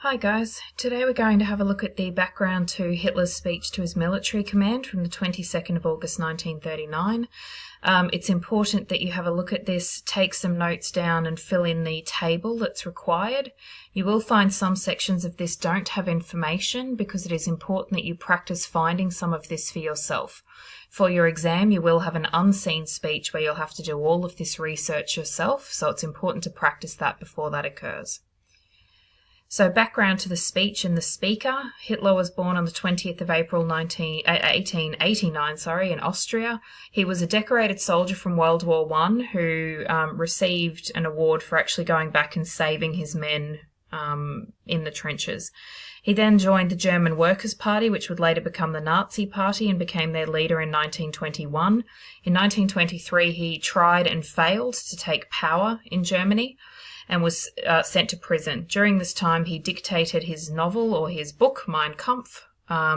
Hi guys, today we're going to have a look at the background to Hitler's speech to his military command from the 22nd of August 1939. It's important that you have a look at this, take some notes down and fill in the table that's required. You will find some sections of this don't have information because it is important that you practice finding some of this for yourself. For your exam, you will have an unseen speech where you'll have to do all of this research yourself, so it's important to practice that before that occurs. So background to the speech and the speaker. Hitler was born on the 20th of April 1889 in Austria. He was a decorated soldier from World War I who received an award for actually going back and saving his men in the trenches. He then joined the German Workers' Party, which would later become the Nazi Party, and became their leader in 1921. In 1923, he tried and failed to take power in Germany and was sent to prison. During this time, he dictated his novel or his book, Mein Kampf,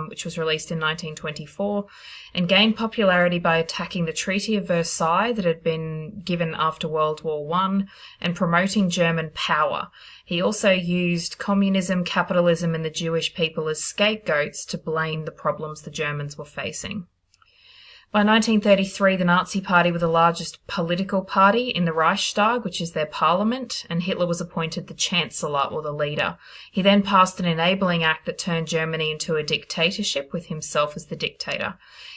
which was released in 1924, and gained popularity by attacking the Treaty of Versailles that had been given after World War I and promoting German power. He also used communism, capitalism, and the Jewish people as scapegoats to blame the problems the Germans were facing. By 1933, the Nazi Party were the largest political party in the Reichstag, which is their parliament, and Hitler was appointed the Chancellor, or the leader. He then passed an enabling act that turned Germany into a dictatorship, with himself as the dictator.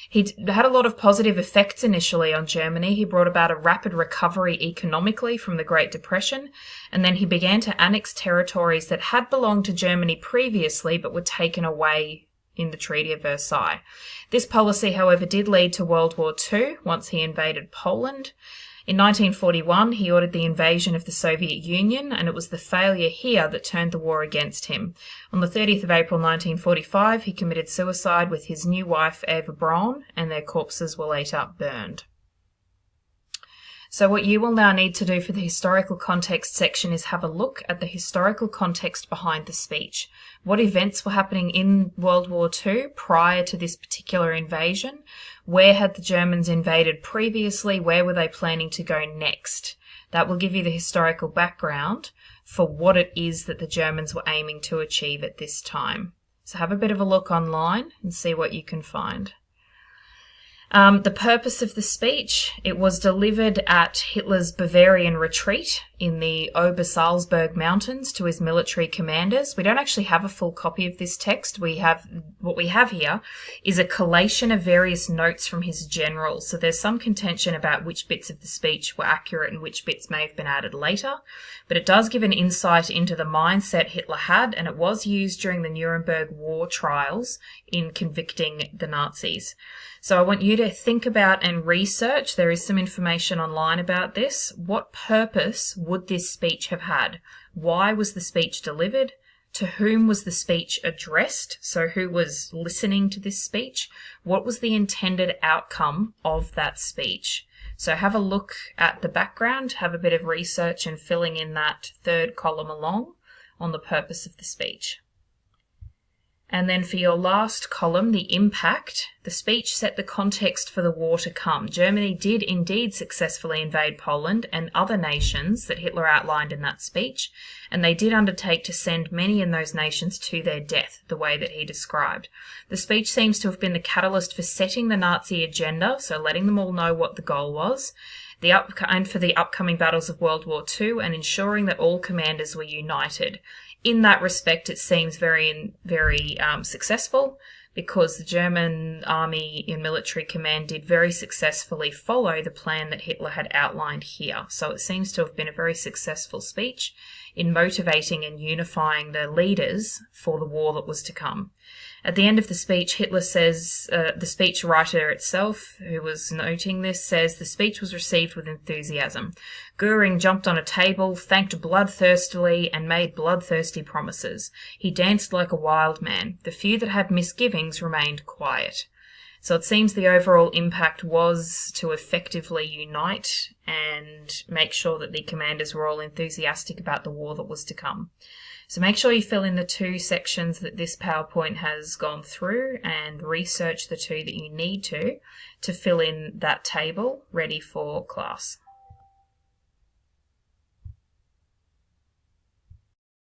He had a lot of positive effects initially on Germany. He brought about a rapid recovery economically from the Great Depression, and then he began to annex territories that had belonged to Germany previously but were taken away in the Treaty of Versailles. This policy, however, did lead to World War II once he invaded Poland. In 1941, he ordered the invasion of the Soviet Union, and it was the failure here that turned the war against him. On the 30th of April 1945, he committed suicide with his new wife, Eva Braun, and their corpses were later burned. So what you will now need to do for the historical context section is have a look at the historical context behind the speech. What events were happening in World War II prior to this particular invasion? Where had the Germans invaded previously? Where were they planning to go next? That will give you the historical background for what it is that the Germans were aiming to achieve at this time. So have a bit of a look online and see what you can find. The purpose of the speech, it was delivered at Hitler's Bavarian retreat in the Obersalzberg Mountains to his military commanders. We don't actually have a full copy of this text. What we have here is a collation of various notes from his generals. So there's some contention about which bits of the speech were accurate and which bits may have been added later. But it does give an insight into the mindset Hitler had, and it was used during the Nuremberg war trials in convicting the Nazis. So I want you to think about and research. There is some information online about this. What purpose would this speech have had? Why was the speech delivered? To whom was the speech addressed? So who was listening to this speech? What was the intended outcome of that speech? So have a look at the background, have a bit of research and filling in that third column along on the purpose of the speech. And then for your last column, the impact, the speech set the context for the war to come. Germany did indeed successfully invade Poland and other nations that Hitler outlined in that speech, and they did undertake to send many in those nations to their death, the way that he described. The speech seems to have been the catalyst for setting the Nazi agenda, so letting them all know what the goal was, and for the upcoming battles of World War II, and ensuring that all commanders were united. In that respect, it seems very successful because the German army in military command did very successfully follow the plan that Hitler had outlined here. So it seems to have been a very successful speech in motivating and unifying the leaders for the war that was to come. At the end of the speech, Hitler says, the speech writer itself, who was noting this, says, "The speech was received with enthusiasm. Goering jumped on a table, thanked bloodthirstily, and made bloodthirsty promises. He danced like a wild man. The few that had misgivings remained quiet." So it seems the overall impact was to effectively unite and make sure that the commanders were all enthusiastic about the war that was to come. So make sure you fill in the two sections that this PowerPoint has gone through and research the two that you need to fill in that table ready for class.